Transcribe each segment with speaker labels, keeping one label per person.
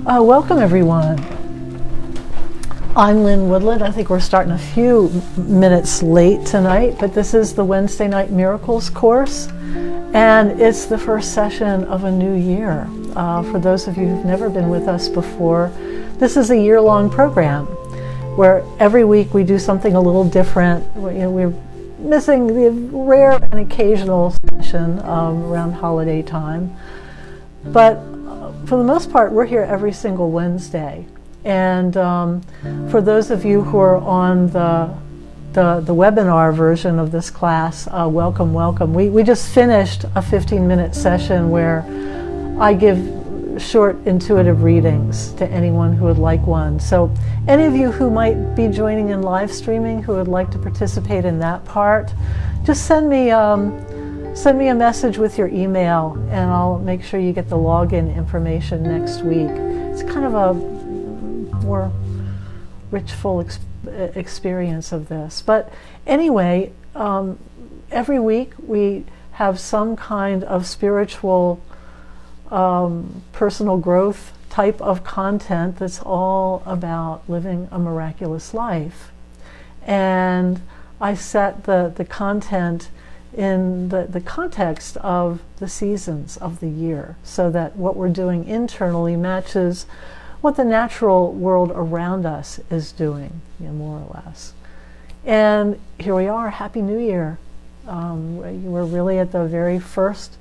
Speaker 1: Welcome everyone. I'm Lynn Woodland. I think we're starting a few minutes late tonight, but this is the Wednesday Night Miracles course, and it's the first session of a new year. For those of you who've never been with us before, this is a year-long program where every week we do something a little different. We're missing the rare and occasional session around holiday time, but for the most part, we're here every single Wednesday. And for those of you who are on the webinar version of this class, welcome, welcome. We just finished a 15-minute session where I give short intuitive readings to anyone who would like one. So any of you who might be joining in live streaming who would like to participate in that part, just send me a message with your email and I'll make sure you get the login information next week. It's kind of a more rich, full experience of this. But anyway, every week we have some kind of spiritual personal growth type of content that's all about living a miraculous life. And I set the content in the context of the seasons of the year, so that what we're doing internally matches what the natural world around us is doing, more or less. And here we are, Happy New Year. We're really at the very first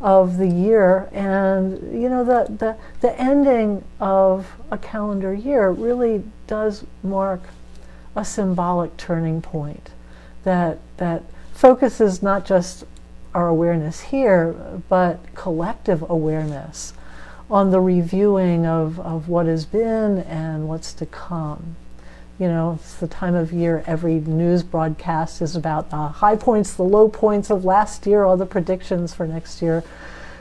Speaker 1: of the year, and the ending of a calendar year really does mark a symbolic turning point that focuses not just our awareness here, but collective awareness on the reviewing of what has been and what's to come. It's the time of year every news broadcast is about the high points, the low points of last year, all the predictions for next year.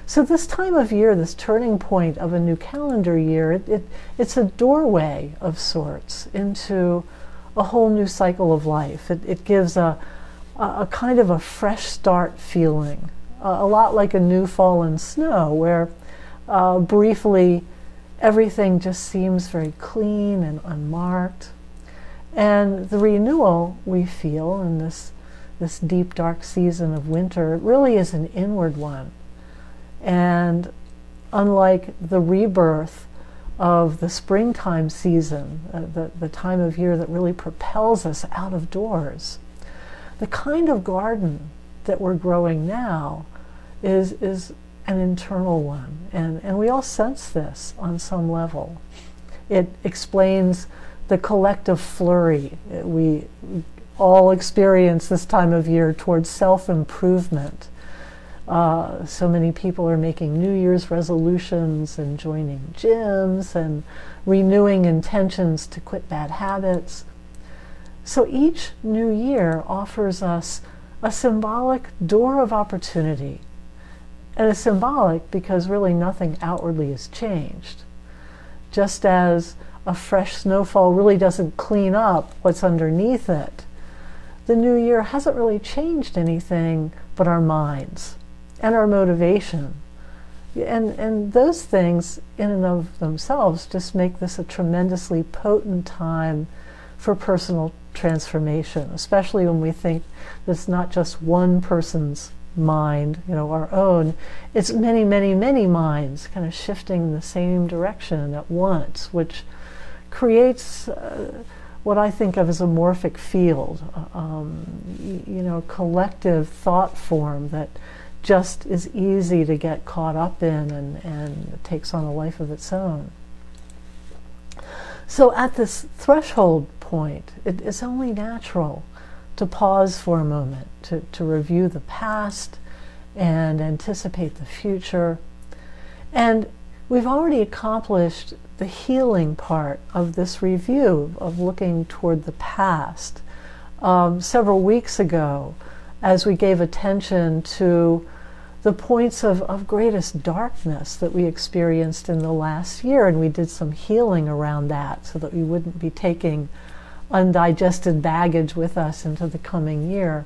Speaker 1: So this time of year, this turning point of a new calendar year, it's a doorway of sorts into a whole new cycle of life. It gives a kind of a fresh start feeling, a lot like a new fallen snow, where briefly everything just seems very clean and unmarked. And the renewal we feel in this deep, dark season of winter really is an inward one. And unlike the rebirth of the springtime season, the time of year that really propels us out of doors, the kind of garden that we're growing now is an internal one. And we all sense this on some level. It explains the collective flurry we all experience this time of year towards self-improvement. So many people are making New Year's resolutions and joining gyms and renewing intentions to quit bad habits. So each new year offers us a symbolic door of opportunity. And it's symbolic because really nothing outwardly has changed. Just as a fresh snowfall really doesn't clean up what's underneath it, the new year hasn't really changed anything but our minds and our motivation. And those things in and of themselves just make this a tremendously potent time for personal transformation, especially when we think that it's not just one person's mind, our own. It's many, many, many minds kind of shifting in the same direction at once, which creates what I think of as a morphic field, collective thought form that just is easy to get caught up in and takes on a life of its own. So at this threshold point, it is only natural to pause for a moment, to review the past and anticipate the future. And we've already accomplished the healing part of this review, of looking toward the past, several weeks ago, as we gave attention to the points of greatest darkness that we experienced in the last year, and we did some healing around that so that we wouldn't be taking undigested baggage with us into the coming year.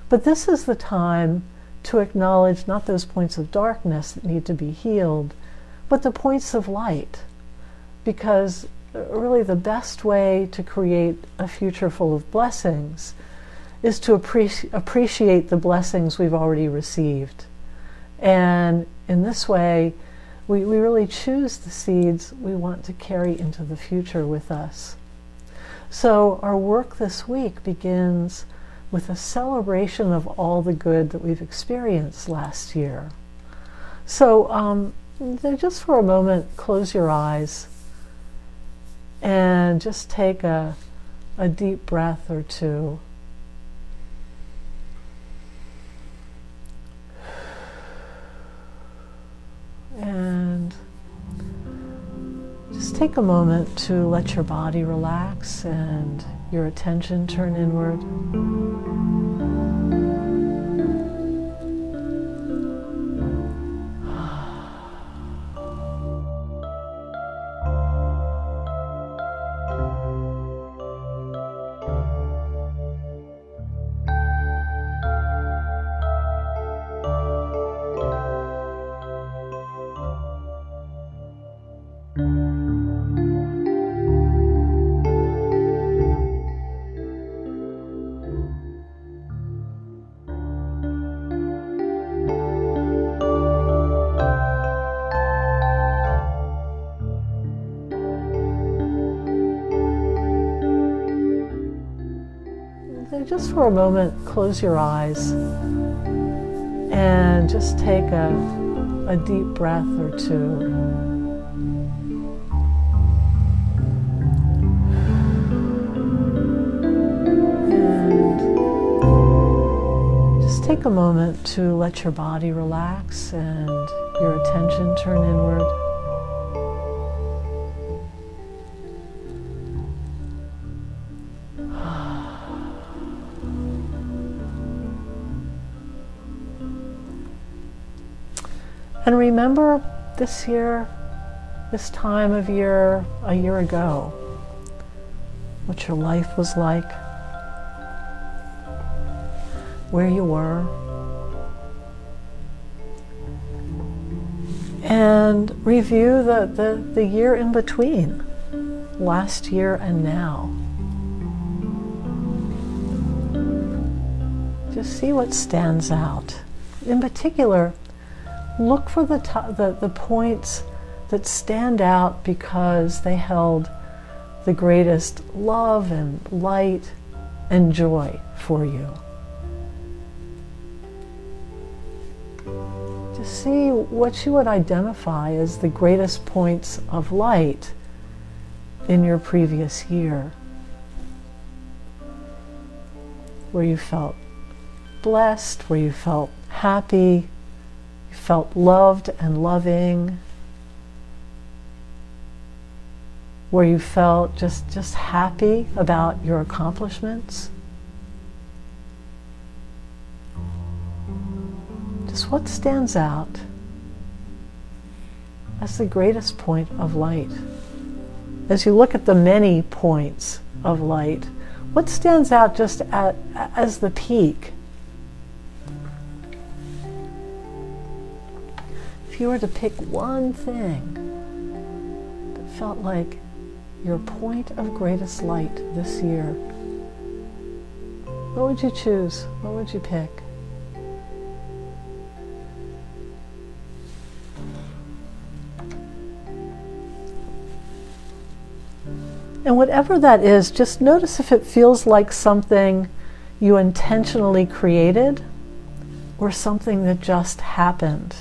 Speaker 1: But this is the time to acknowledge not those points of darkness that need to be healed, but the points of light because really the best way to create a future full of blessings is to appreciate the blessings we've already received. And in this way, we really choose the seeds we want to carry into the future with us. So our work this week begins with a celebration of all the good that we've experienced last year. So just for a moment, close your eyes and just take a deep breath or two. And just take a moment to let your body relax and your attention turn inward. Just for a moment, close your eyes and just take a deep breath or two. And just take a moment to let your body relax and your attention turn inward. And remember this year, this time of year, a year ago, what your life was like, where you were, and review the year in between, last year and now. Just see what stands out. In particular, look for the points that stand out because they held the greatest love and light and joy for you. Just see what you would identify as the greatest points of light in your previous year, where you felt blessed, where you felt happy, you felt loved and loving, where you felt just happy about your accomplishments. Just what stands out as the greatest point of light? As you look at the many points of light, what stands out just as the peak? If you were to pick one thing that felt like your point of greatest light this year, what would you choose? What would you pick? And whatever that is, just notice if it feels like something you intentionally created or something that just happened.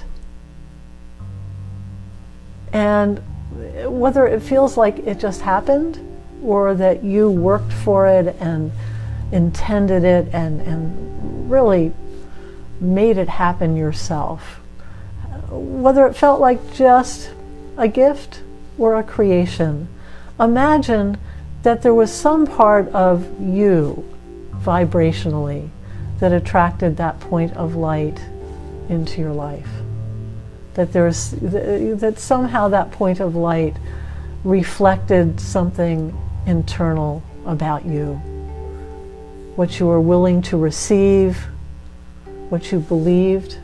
Speaker 1: And whether it feels like it just happened or that you worked for it and intended it and really made it happen yourself. Whether it felt like just a gift or a creation, imagine that there was some part of you vibrationally that attracted that point of light into your life. That somehow that point of light reflected something internal about you. What you were willing to receive, what you believed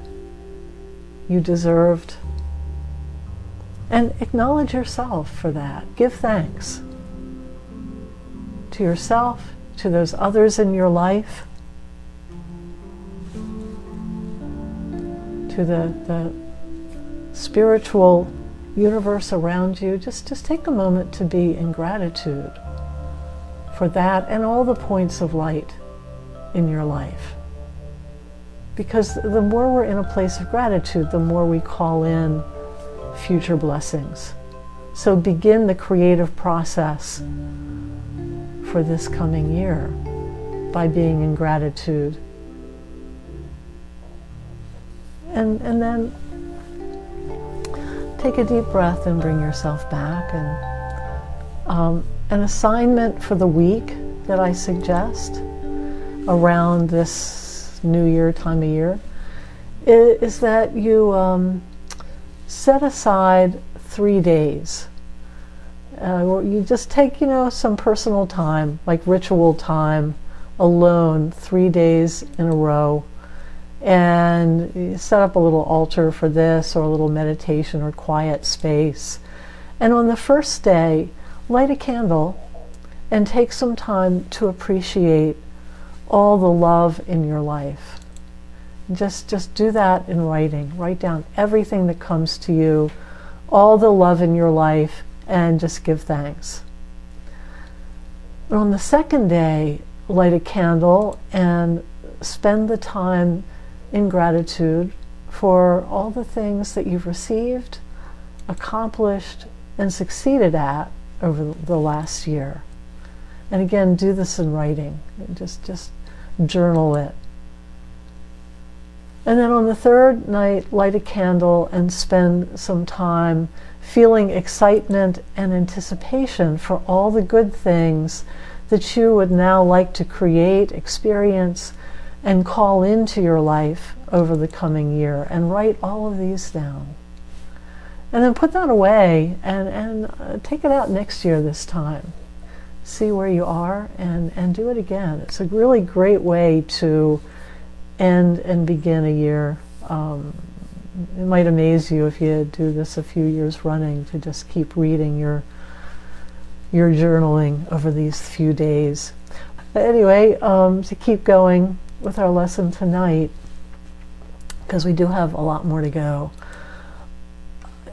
Speaker 1: you deserved. And acknowledge yourself for that. Give thanks to yourself, to those others in your life, to the spiritual universe around you. Just take a moment to be in gratitude for that and all the points of light in your life. Because the more we're in a place of gratitude, the more we call in future blessings. So begin the creative process for this coming year by being in gratitude. And then take a deep breath and bring yourself back. And an assignment for the week that I suggest around this New Year time of year is that you set aside 3 days. You just take, some personal time, like ritual time, alone, 3 days in a row. And you set up a little altar for this, or a little meditation or quiet space. And on the first day, light a candle and take some time to appreciate all the love in your life. Just do that in writing. Write down everything that comes to you, all the love in your life, and just give thanks. And on the second day, light a candle and spend the time in gratitude for all the things that you've received, accomplished, and succeeded at over the last year. And again, do this in writing. Just journal it. And then on the third night, light a candle and spend some time feeling excitement and anticipation for all the good things that you would now like to create, experience, and call into your life over the coming year. And write all of these down. And then put that away and take it out next year this time. See where you are and do it again. It's a really great way to end and begin a year. It might amaze you if you do this a few years running, to just keep reading your journaling over these few days. But anyway, to keep going with our lesson tonight, because we do have a lot more to go.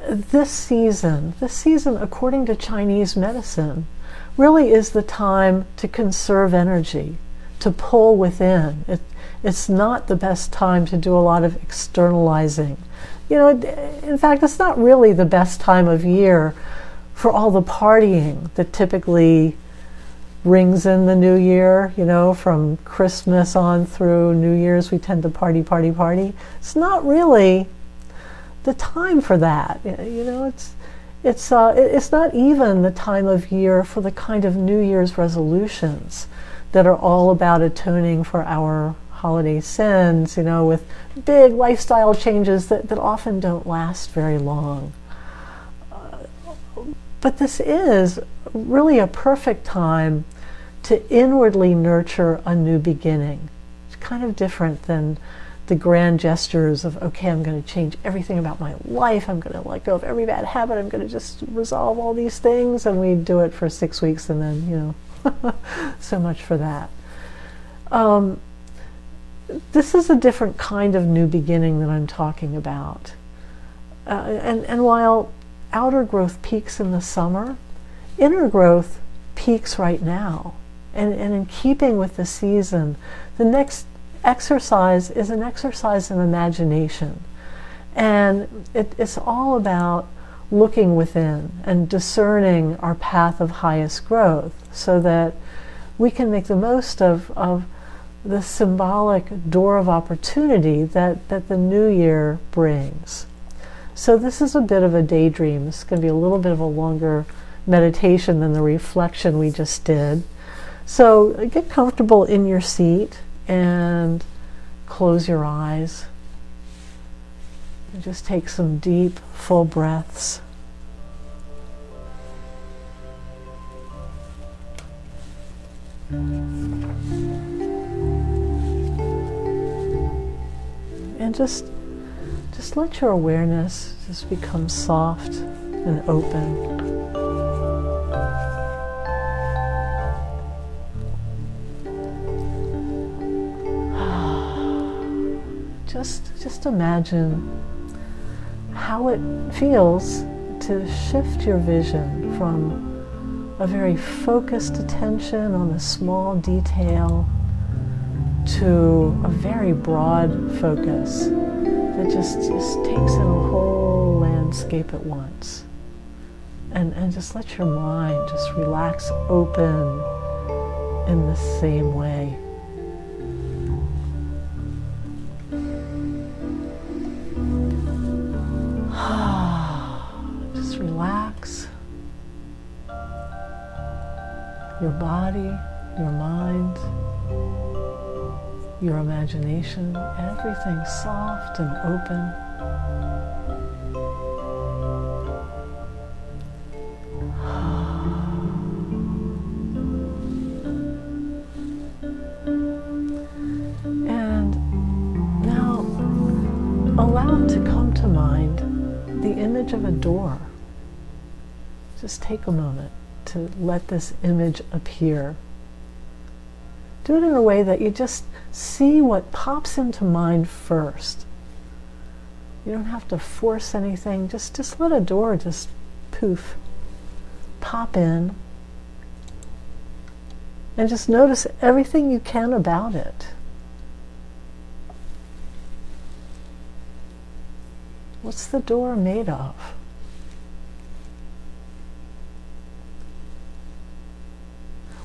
Speaker 1: This season, according to Chinese medicine, really is the time to conserve energy, to pull within. It's not the best time to do a lot of externalizing. In fact, it's not really the best time of year for all the partying that typically rings in the new year. From Christmas on through New Year's, we tend to party. It's not really the time for that. It's not even the time of year for the kind of New Year's resolutions that are all about atoning for our holiday sins, with big lifestyle changes that often don't last very long. But this is really a perfect time to inwardly nurture a new beginning. It's kind of different than the grand gestures of, okay, I'm going to change everything about my life, I'm going to let go of every bad habit, I'm going to just resolve all these things, and we do it for 6 weeks and then, so much for that. This is a different kind of new beginning that I'm talking about. And while outer growth peaks in the summer, inner growth peaks right now. And in keeping with the season, the next exercise is an exercise in imagination. And it's all about looking within and discerning our path of highest growth so that we can make the most of the symbolic door of opportunity that the new year brings. So this is a bit of a daydream. It's going to be a little bit of a longer meditation than the reflection we just did. So get comfortable in your seat and close your eyes. And just take some deep, full breaths. And just let your awareness just become soft and open. Just imagine how it feels to shift your vision from a very focused attention on a small detail to a very broad focus that just takes in a whole landscape at once. And just let your mind just relax open in the same way. Just relax your body, your mind, your imagination, everything soft and open. And now allow to come to mind the image of a door. Just take a moment to let this image appear. Do it in a way that you just see what pops into mind first. You don't have to force anything. Just let a door just poof, pop in. And just notice everything you can about it. What's the door made of?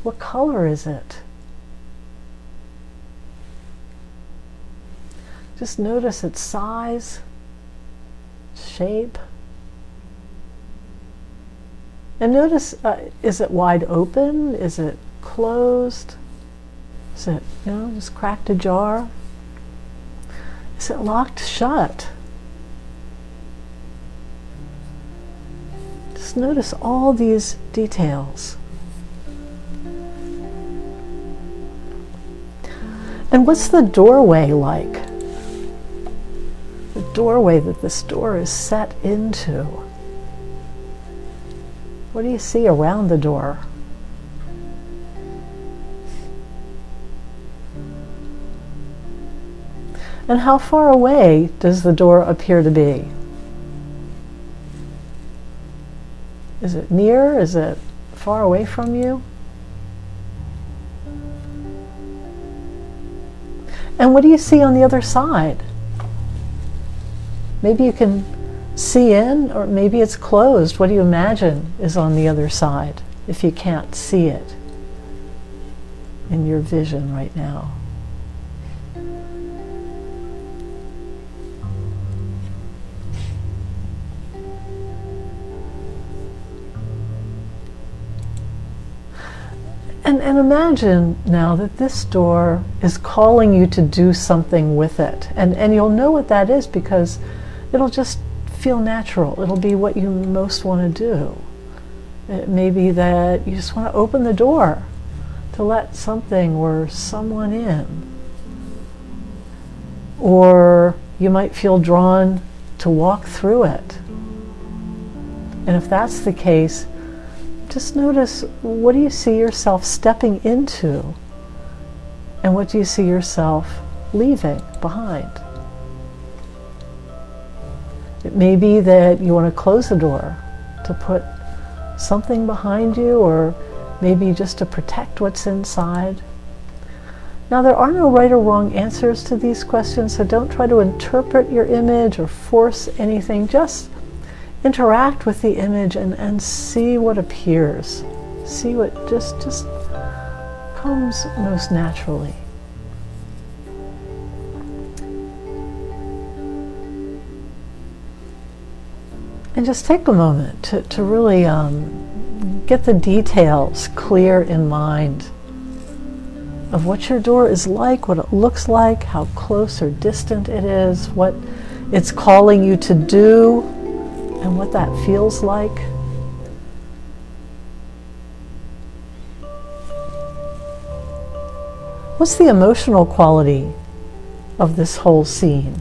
Speaker 1: What color is it? Just notice its size, shape. And notice, is it wide open? Is it closed? Is it, just cracked ajar? Is it locked shut? Just notice all these details. And what's the doorway like? The doorway that this door is set into. What do you see around the door? And how far away does the door appear to be? Is it near? Is it far away from you? And what do you see on the other side? Maybe you can see in, or maybe it's closed. What do you imagine is on the other side if you can't see it in your vision right now? And imagine now that this door is calling you to do something with it. And you'll know what that is because it'll just feel natural. It'll be what you most want to do. It may be that you just want to open the door to let something or someone in. Or you might feel drawn to walk through it. And if that's the case, just notice, what do you see yourself stepping into? And what do you see yourself leaving behind? It may be that you want to close the door to put something behind you, or maybe just to protect what's inside. Now, there are no right or wrong answers to these questions, so don't try to interpret your image or force anything. Just interact with the image and see what appears. See what just comes most naturally. And just take a moment to really get the details clear in mind of what your door is like, what it looks like, how close or distant it is, what it's calling you to do, and what that feels like. What's the emotional quality of this whole scene?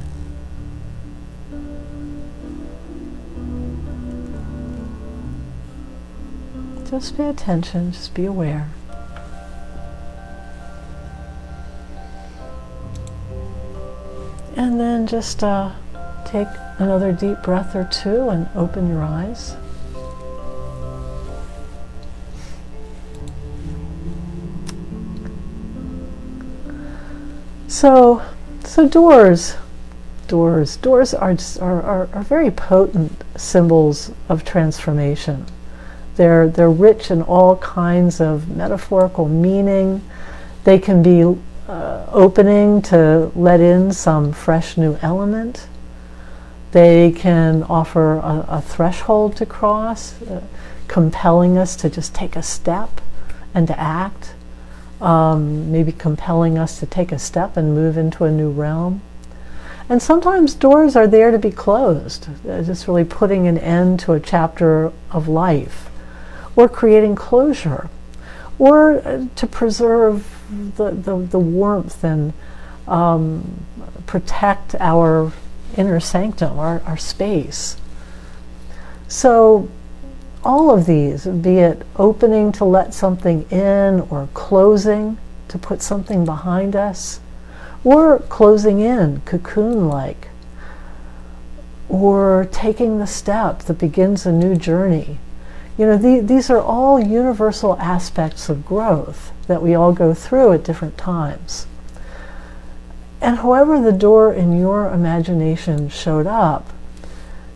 Speaker 1: Just pay attention, just be aware. And then just take another deep breath or two and open your eyes. So doors are very potent symbols of transformation. They're rich in all kinds of metaphorical meaning. They can be opening to let in some fresh new element. They can offer a threshold to cross, compelling us to just take a step and to act. Maybe compelling us to take a step and move into a new realm. And sometimes doors are there to be closed, just really putting an end to a chapter of life, or creating closure, or to preserve the warmth and protect our inner sanctum, our space. So all of these, be it opening to let something in, or closing to put something behind us, or closing in, cocoon-like, or taking the step that begins a new journey. These are all universal aspects of growth that we all go through at different times. And however the door in your imagination showed up,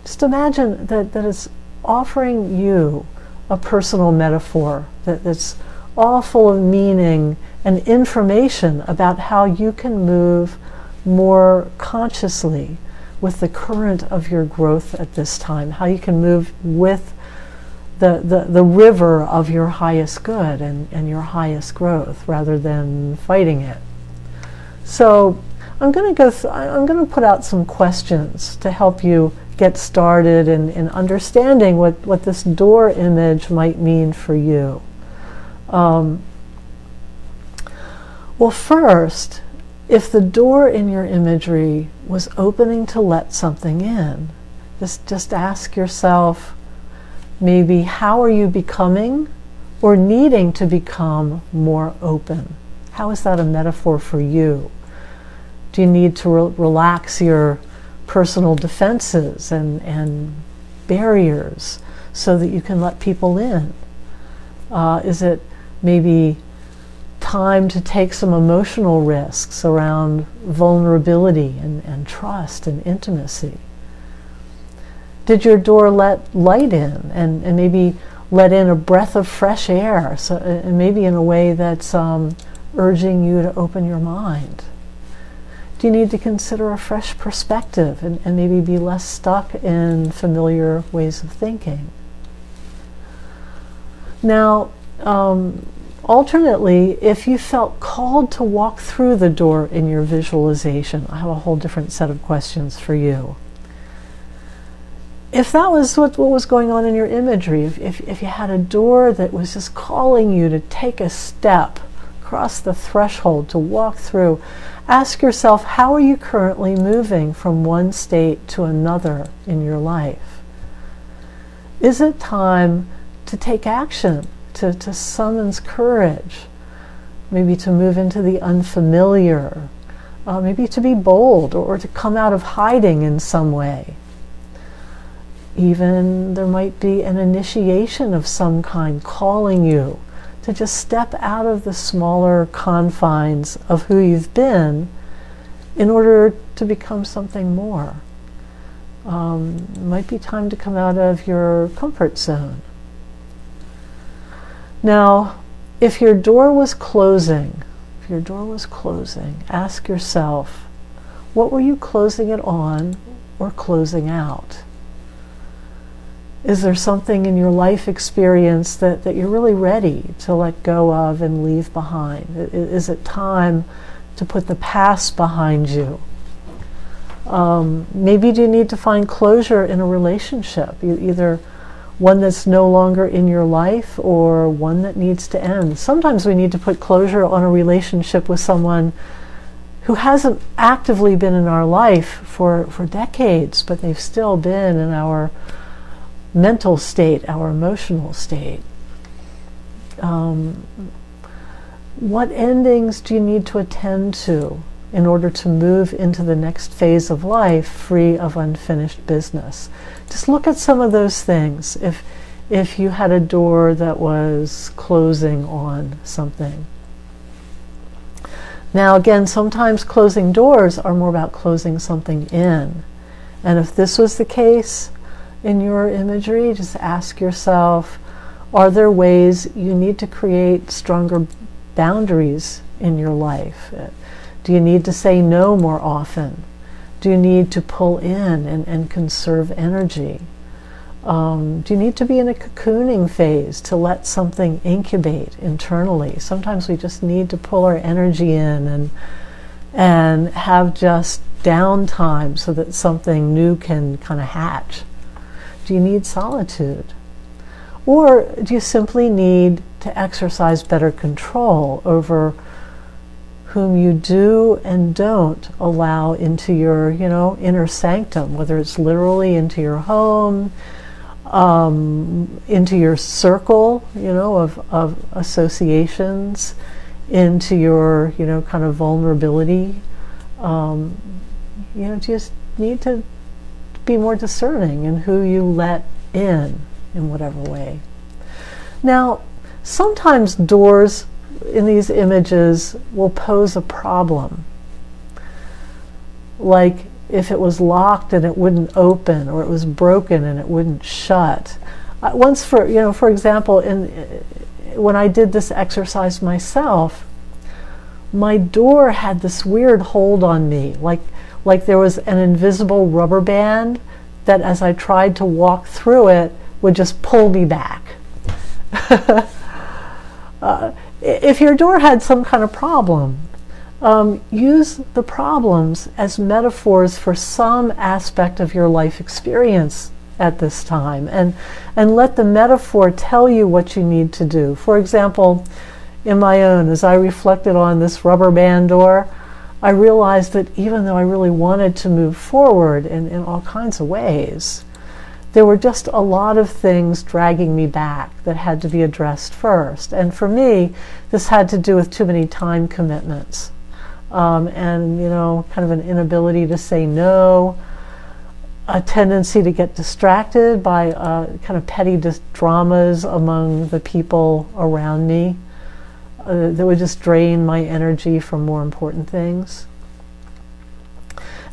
Speaker 1: just imagine that it's offering you a personal metaphor that's all full of meaning and information about how you can move more consciously with the current of your growth at this time, how you can move with the river of your highest good and your highest growth rather than fighting it. So I'm going to put out some questions to help you get started in understanding what this door image might mean for you. Well, first, if the door in your imagery was opening to let something in, just ask yourself, maybe, how are you becoming or needing to become more open? How is that a metaphor for you? Do you need to relax your personal defenses and barriers so that you can let people in? Is it maybe time to take some emotional risks around vulnerability and trust and intimacy? Did your door let light in and maybe let in a breath of fresh air, and maybe in a way that's urging you to open your mind? Do you need to consider a fresh perspective and maybe be less stuck in familiar ways of thinking? Now, alternately, if you felt called to walk through the door in your visualization, I have a whole different set of questions for you. If that was what was going on in your imagery, if you had a door that was just calling you to take a step, cross the threshold, to walk through, ask yourself, how are you currently moving from one state to another in your life? Is it time to take action, to summon courage, maybe to move into the unfamiliar, maybe to be bold or to come out of hiding in some way? Even there might be an initiation of some kind calling you to just step out of the smaller confines of who you've been in order to become something more. It might be time to come out of your comfort zone. Now, if your door was closing, ask yourself, what were you closing it on or closing out? Is there something in your life experience that you're really ready to let go of and leave behind? Is it time to put the past behind you? Maybe do you need to find closure in a relationship, either one that's no longer in your life or one that needs to end? Sometimes we need to put closure on a relationship with someone who hasn't actively been in our life for decades, but they've still been in our mental state, our emotional state. what endings do you need to attend to in order to move into the next phase of life free of unfinished business? Just look at some of those things. If you had a door that was closing on something. Now again, sometimes closing doors are more about closing something in. And if this was the case in your imagery, just ask yourself, are there ways you need to create stronger boundaries in your life? Do you need to say no more often? Do you need to pull in and conserve energy? Do you need to be in a cocooning phase to let something incubate internally? Sometimes we just need to pull our energy in and have just downtime so that something new can kind of hatch. Do you need solitude? Or do you simply need to exercise better control over whom you do and don't allow into your, inner sanctum, whether it's literally into your home, into your circle, of associations, into your, kind of vulnerability. Just need to be more discerning in who you let in whatever way. Now, sometimes doors in these images will pose a problem. Like if it was locked and it wouldn't open, or it was broken and it wouldn't shut. Once, for example, when I did this exercise myself, my door had this weird hold on me, like there was an invisible rubber band that as I tried to walk through it would just pull me back. If your door had some kind of problem, use the problems as metaphors for some aspect of your life experience at this time, and let the metaphor tell you what you need to do. For example, in my own, as I reflected on this rubber band door, I realized that even though I really wanted to move forward in all kinds of ways, there were just a lot of things dragging me back that had to be addressed first. And for me, this had to do with too many time commitments. And, kind of an inability to say no, a tendency to get distracted by kind of petty dramas among the people around me that would just drain my energy from more important things.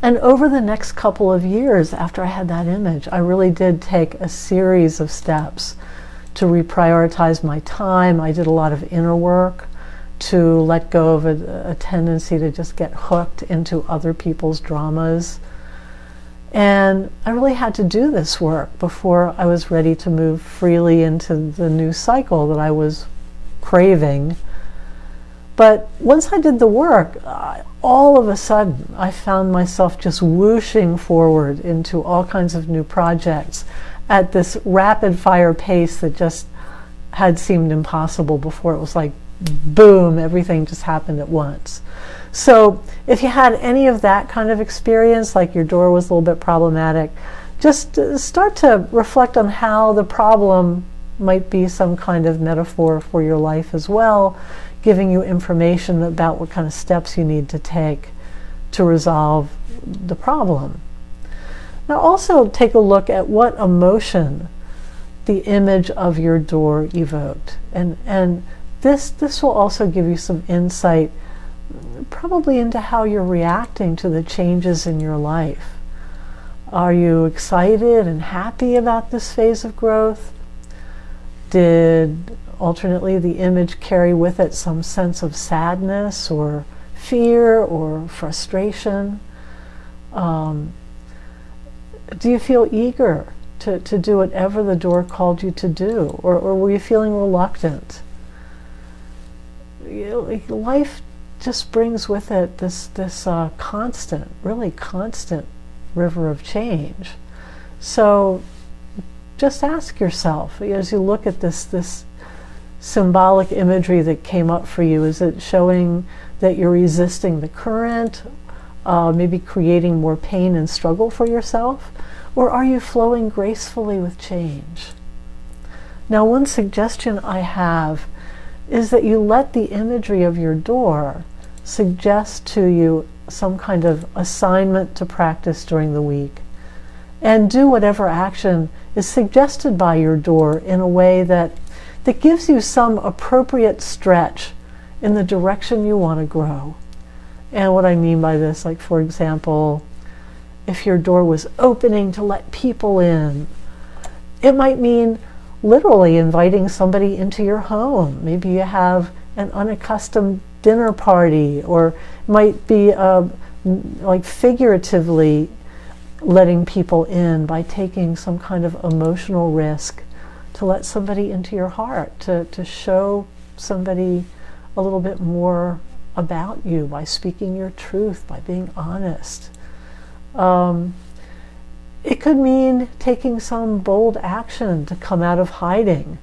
Speaker 1: And over the next couple of years after I had that image, I really did take a series of steps to reprioritize my time. I did a lot of inner work to let go of a tendency to just get hooked into other people's dramas. And I really had to do this work before I was ready to move freely into the new cycle that I was craving. But once I did the work, all of a sudden I found myself just whooshing forward into all kinds of new projects at this rapid fire pace that just had seemed impossible before. It was like boom, everything just happened at once. So if you had any of that kind of experience, like your door was a little bit problematic, just start to reflect on how the problem might be some kind of metaphor for your life as well, giving you information about what kind of steps you need to take to resolve the problem. Now also take a look at what emotion the image of your door evoked. And this will also give you some insight probably into how you're reacting to the changes in your life. Are you excited and happy about this phase of growth? Did alternately the image carry with it some sense of sadness or fear or frustration? Do you feel eager to do whatever the door called you to do, or were you feeling reluctant? Life just brings with it this constant, really constant river of change. So just ask yourself, as you look at this symbolic imagery that came up for you, is it showing that you're resisting the current, maybe creating more pain and struggle for yourself? Or are you flowing gracefully with change? Now, one suggestion I have is that you let the imagery of your door suggest to you some kind of assignment to practice during the week. And do whatever action is suggested by your door in a way that gives you some appropriate stretch in the direction you want to grow. And what I mean by this, like for example, if your door was opening to let people in, it might mean literally inviting somebody into your home. Maybe you have an unaccustomed dinner party, or might be like figuratively letting people in by taking some kind of emotional risk to let somebody into your heart, to show somebody a little bit more about you by speaking your truth, by being honest. It could mean taking some bold action to come out of hiding,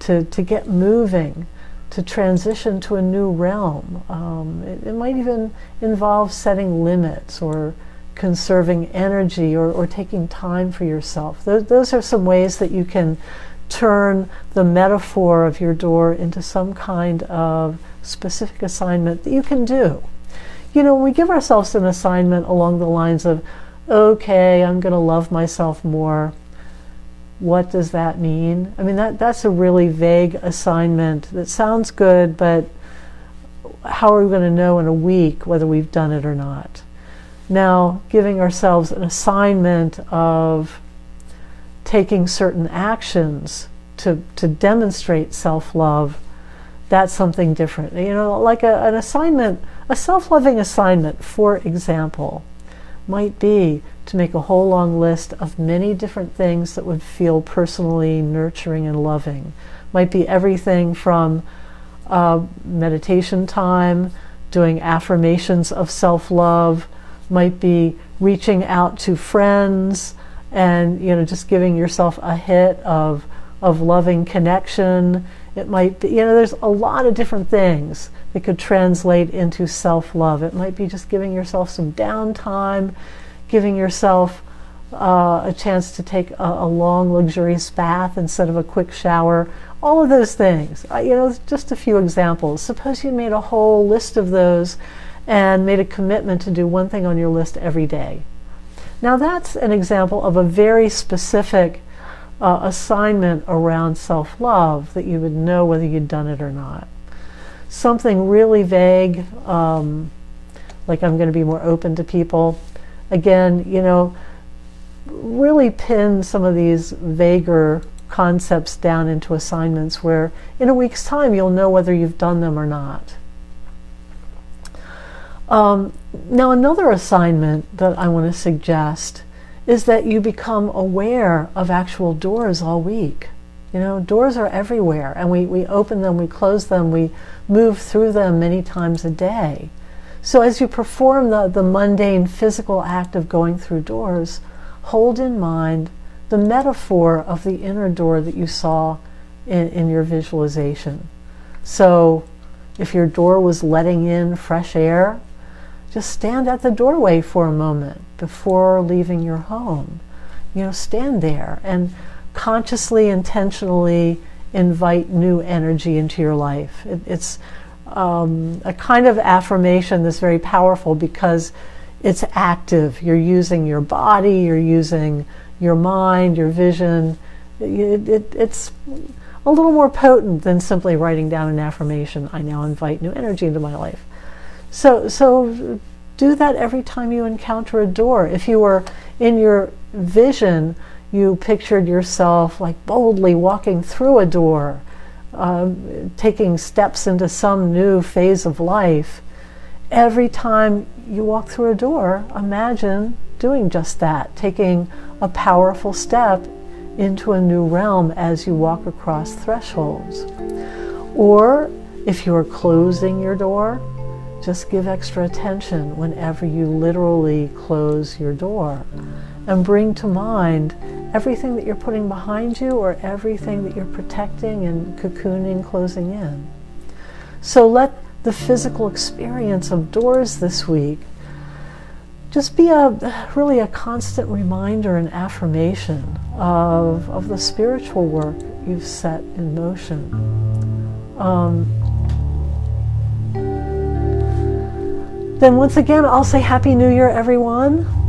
Speaker 1: to get moving, to transition to a new realm. It might even involve setting limits or conserving energy, or taking time for yourself. Those are some ways that you can turn the metaphor of your door into some kind of specific assignment that you can do. You know, we give ourselves an assignment along the lines of, okay, I'm going to love myself more. What does that mean? I mean, that's a really vague assignment that sounds good, but how are we going to know in a week whether we've done it or not? Now, giving ourselves an assignment of taking certain actions to demonstrate self-love, that's something different. You know, like an assignment, a self-loving assignment, for example, might be to make a whole long list of many different things that would feel personally nurturing and loving. Might be everything from meditation time, doing affirmations of self-love, might be reaching out to friends and, you know, just giving yourself a hit of loving connection. It might be, you know, there's a lot of different things that could translate into self-love. It might be just giving yourself some downtime, giving yourself a chance to take a long, luxurious bath instead of a quick shower. All of those things. You know, just a few examples. Suppose you made a whole list of those and made a commitment to do one thing on your list every day. Now that's an example of a very specific assignment around self-love that you would know whether you'd done it or not. Something really vague, like I'm going to be more open to people. Again, you know, really pin some of these vaguer concepts down into assignments where in a week's time you'll know whether you've done them or not. Now another assignment that I want to suggest is that you become aware of actual doors all week. You know, doors are everywhere, and we open them, we close them, we move through them many times a day. So as you perform the mundane physical act of going through doors, hold in mind the metaphor of the inner door that you saw in your visualization. So if your door was letting in fresh air, just stand at the doorway for a moment before leaving your home. You know, stand there and consciously, intentionally invite new energy into your life. It's a kind of affirmation that's very powerful because it's active. You're using your body, you're using your mind, your vision. It's a little more potent than simply writing down an affirmation. I now invite new energy into my life. So do that every time you encounter a door. If you were in your vision, you pictured yourself like boldly walking through a door, taking steps into some new phase of life. Every time you walk through a door, imagine doing just that, taking a powerful step into a new realm as you walk across thresholds. Or if you are closing your door, just give extra attention whenever you literally close your door, and bring to mind everything that you're putting behind you or everything that you're protecting and cocooning, closing in. So let the physical experience of doors this week just be really a constant reminder and affirmation of the spiritual work you've set in motion. Then once again, I'll say Happy New Year, everyone.